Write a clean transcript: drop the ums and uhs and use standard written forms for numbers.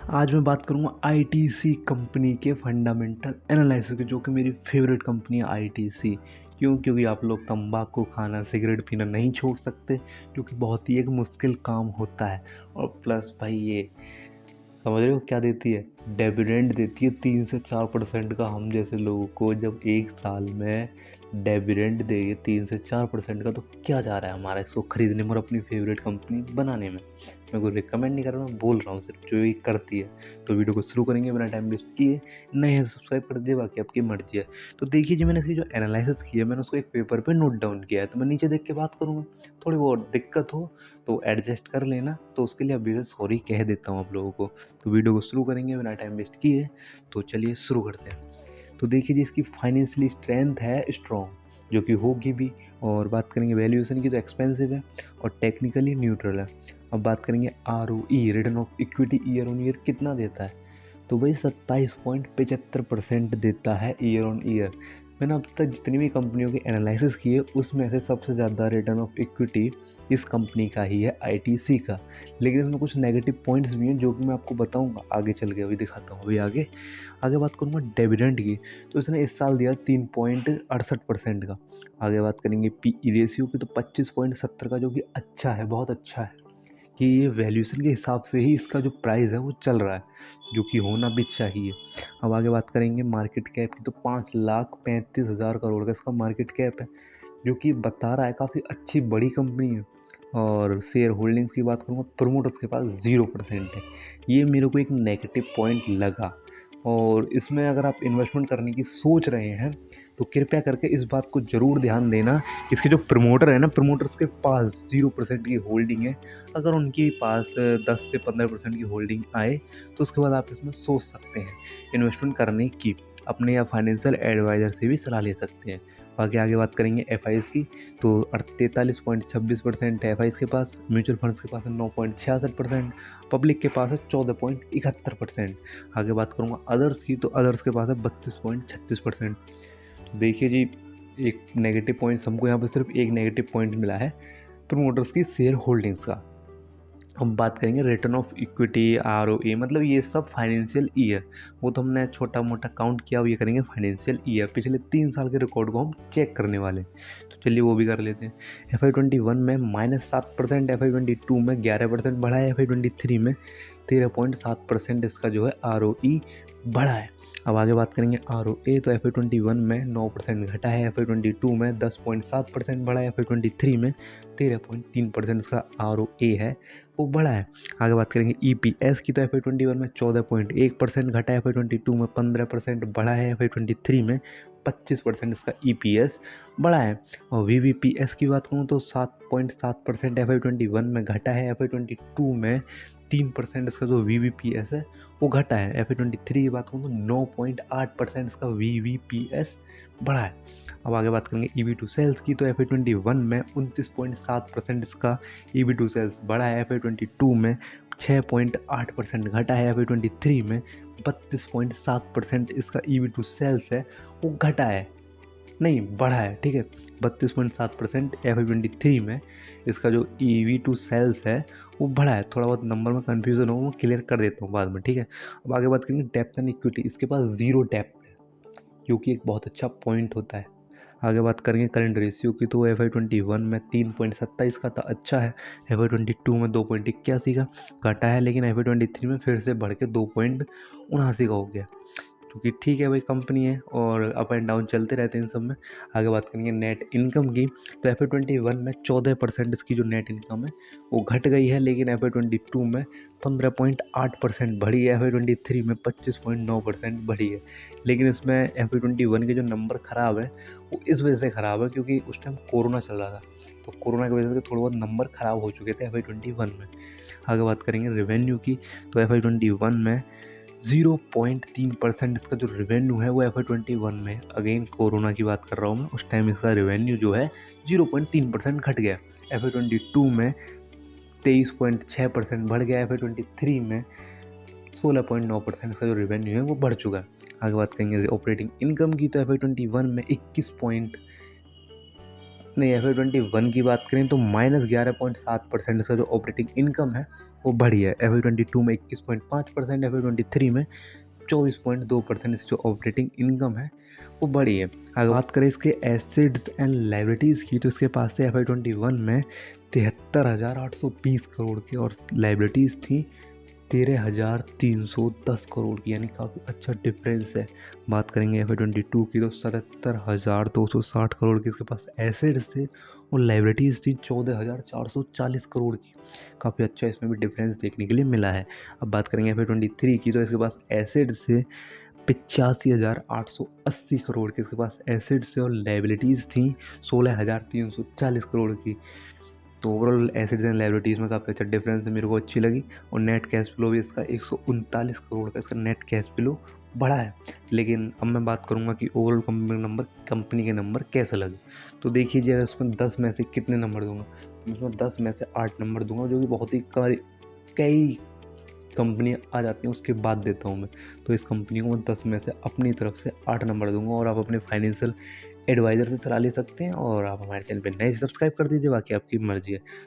आज मैं बात करूँगा आईटीसी कंपनी के फंडामेंटल एनालिसिस की, जो कि मेरी फेवरेट कंपनी है आईटीसी। क्यों? क्योंकि आप लोग तंबाकू खाना, सिगरेट पीना नहीं छोड़ सकते, जो कि बहुत ही एक मुश्किल काम होता है। और प्लस भाई ये समझ रहे हो क्या देती है? डिविडेंड देती है 3 से 4% का। हम जैसे लोगों को जब एक साल में डिविडेंड देगी 3 से 4% का, तो क्या जा रहा है हमारा इसको खरीदने में और अपनी फेवरेट कंपनी बनाने में। मैं कोई रिकमेंड नहीं कर रहा, मैं बोल रहा हूँ सिर्फ जो ये करती है। तो वीडियो को शुरू करेंगे बिना टाइम वेस्ट किए। नए हैं सब्सक्राइब कर दीजिए, बाकी आपकी मर्जी है। तो देखिए जी, मैंने इसकी जो एनालिसिस की है, मैंने उसको एक पेपर पे नोट डाउन किया है, तो मैं नीचे देख के बात करूँगा। थोड़ी बहुत दिक्कत हो तो एडजस्ट कर लेना, तो उसके लिए अभी से सॉरी कह देता हूँ आप लोगों को। तो वीडियो को शुरू करेंगे बिना टाइम वेस्ट किए। तो चलिए शुरू करते हैं। तो देखिए जी, इसकी फाइनेंशियली स्ट्रेंथ है स्ट्रॉन्ग, जो कि होगी भी। और बात करेंगे वैल्यूएशन की, तो एक्सपेंसिव है और टेक्निकली न्यूट्रल है। अब बात करेंगे ROE, return of equity year on year कितना देता है, तो भाई 27.75% देता है ईयर ऑन ईयर। मैंने अब तक जितनी भी कंपनियों की एनालिसिस की है, उसमें से सबसे ज़्यादा रिटर्न ऑफ इक्विटी इस कंपनी का ही है, आईटीसी का। लेकिन इसमें कुछ नेगेटिव पॉइंट्स भी हैं, जो कि मैं आपको बताऊंगा आगे चल के। अभी दिखाता हूँ, अभी आगे आगे बात करूँगा डिविडेंड की। तो इसने इस साल दिया 3.68% का। आगे बात करेंगे PE रेशियो की, तो 25.70 का, जो कि अच्छा है, बहुत अच्छा है। कि ये वैल्यूएशन के हिसाब से ही इसका जो प्राइस है वो चल रहा है, जो कि होना भी चाहिए। अब आगे बात करेंगे मार्केट कैप की, तो 5,35,000 करोड़ का इसका मार्केट कैप है, जो कि बता रहा है काफ़ी अच्छी बड़ी कंपनी है। और शेयर होल्डिंग्स की बात करूँगा, प्रमोटर्स के पास 0% है। ये मेरे को एक नेगेटिव पॉइंट लगा। और इसमें अगर आप इन्वेस्टमेंट करने की सोच रहे हैं, तो कृपया करके इस बात को ज़रूर ध्यान देना, इसके जो प्रमोटर है ना, प्रमोटर्स के पास 0% की होल्डिंग है। अगर उनके पास 10 से 15% की होल्डिंग आए, तो उसके बाद आप इसमें सोच सकते हैं इन्वेस्टमेंट करने की। अपने या फाइनेंशियल एडवाइज़र से भी सलाह ले सकते हैं। बाकी आगे बात करेंगे FIs की, तो 43.26% है FIs के पास, म्यूचुअल फंड्स के पास है 9.66%, पब्लिक के पास है 14.71%। आगे बात करूँगा अदर्स की, तो अदर्स के पास है 32.36%। तो देखिए जी, एक नेगेटिव पॉइंट हमको यहाँ पर सिर्फ एक नेगेटिव पॉइंट मिला है प्रमोटर्स की शेयर होल्डिंग्स का। हम बात करेंगे रिटर्न ऑफ इक्विटी, ROE, मतलब ये सब फाइनेंशियल ईयर, वो तो हमने छोटा मोटा काउंट किया। अब ये करेंगे फाइनेंशियल ईयर, पिछले 3 साल के रिकॉर्ड को हम चेक करने वाले। तो चलिए वो भी कर लेते हैं। FY21 में -7%, FY22 में 11% बढ़ा है, FY23 में 13.7% इसका जो है ROE बढ़ा है। अब आगे बात करेंगे ROA, तो FY21 में 9% घटा है, FY22 में 10.7% बढ़ा है, FY23 में 13.3% इसका ROA है, वो बढ़ा है। आगे बात करेंगे EPS की, तो FY21 में 14.1% घटा है, FY22 में 15% बढ़ा है, FY23 में 25% इसका EPS बढ़ा है। और VVPS की बात करूँ, तो 7.7% FY21 में घटा है, FY22 में 3% इसका जो VVPS है वो घटा है। FY23 की बात करूँ, तो 9.8% इसका VVPS बढ़ा है। अब आगे बात करेंगे EV टू सेल्स की, तो FY21 में 29.7% इसका EV टू सेल्स बढ़ा है, FY22 में 6.8% घटा है, FY23 में 32.7% इसका EV टू सेल्स है वो घटा है, नहीं बढ़ा है, ठीक है। 32.7% FY23 में इसका जो EV टू सेल्स है वो बढ़ा है। थोड़ा बहुत नंबर में कन्फ्यूज़न हो, वो क्लियर कर देता हूँ बाद में, ठीक है। अब आगे बात करेंगे डेप्थ एंड इक्विटी, इसके पास 0 डेप्थ है, जो कि एक बहुत अच्छा पॉइंट होता है। आगे बात करेंगे करंट रेशियो की, तो FY21 में 3.27 का था, अच्छा है। FY22 में 2.81 का घटा है, लेकिन FY23 में फिर से बढ़ के 2.79 का हो गया, क्योंकि ठीक है भाई, कंपनी है और अप एंड डाउन चलते रहते हैं इन सब में। आगे बात करेंगे नेट इनकम की, तो FY21 में 14% इसकी जो नेट इनकम है वो घट गई है, लेकिन FY22 में 15.8% बढ़ी है, FY23 में 25.9% बढ़ी है। लेकिन इसमें FY21 के जो नंबर ख़राब है वो इस वजह से ख़राब है, क्योंकि उस टाइम कोरोना चल रहा था, तो कोरोना की वजह से थोड़े बहुत नंबर ख़राब हो चुके थे FY21 में। आगे बात करेंगे रेवेन्यू की, तो FY21 में 0.3% इसका जो रेवेन्यू है वो FY21 में, अगेन कोरोना की बात कर रहा हूँ मैं, उस टाइम इसका रेवेन्यू जो है 0.3% घट गया। FY22 में 23.6% बढ़ गया, FY23 में 16.9% इसका जो रेवेन्यू है वो बढ़ चुका है। आगे बात करेंगे ऑपरेटिंग इनकम की, तो FY21 में नहीं, FY21 की बात करें तो -11.7% इसका जो ऑपरेटिंग इनकम है वो बढ़ी है। FY22 में 21.5%, FY23 में 24.2% इसकी जो ऑपरेटिंग इनकम है वो बढ़ी है। अगर बात करें इसके एसेट्स एंड लाइबिलिटीज़ की, तो इसके पास से FY21 में 73,820 करोड़ की और लाइबिलिटीज़ थी 13,310 करोड़ की, यानी काफ़ी अच्छा डिफरेंस है। बात करेंगे FY22 की तो 77,260 करोड़ की इसके पास एसेट्स थे और लाइबिलिटीज़ थी 14,440 करोड़ की। काफ़ी अच्छा इसमें भी डिफरेंस देखने के लिए मिला है। अब बात करेंगे FY23 की, तो इसके पास एसेट्स से 85,880 करोड़ की इसके पास एसेट्स थे और लाइबिलिटीज़ थी 16,340 करोड़ की। तो ओवरऑल एसेट्स एंड लाइबिलिटीज़ में काफ़ी अच्छा डिफरेंस है, मेरे को अच्छी लगी। और नेट कैश फ्लो भी इसका 139 करोड़ का इसका नेट कैश फ्लो बढ़ा है। लेकिन अब मैं बात करूँगा कि ओवरऑल कंपनी के नंबर कैसे लगे। तो देखिए जी, अगर उसमें 10 में से कितने नंबर दूंगा, मैं उसमें 10 में से 8 नंबर दूंगा, जो कि बहुत ही कई कंपनी आ जाती हैं उसके बाद देता हूँ मैं। तो इस कंपनी को मैं 10 में से अपनी तरफ से 8 नंबर दूंगा। और आप अपने फाइनेंशियल एडवाइज़र से सलाह ले सकते हैं, और आप हमारे चैनल पे नए सब्सक्राइब कर दीजिए, बाकी आपकी मर्ज़ी है।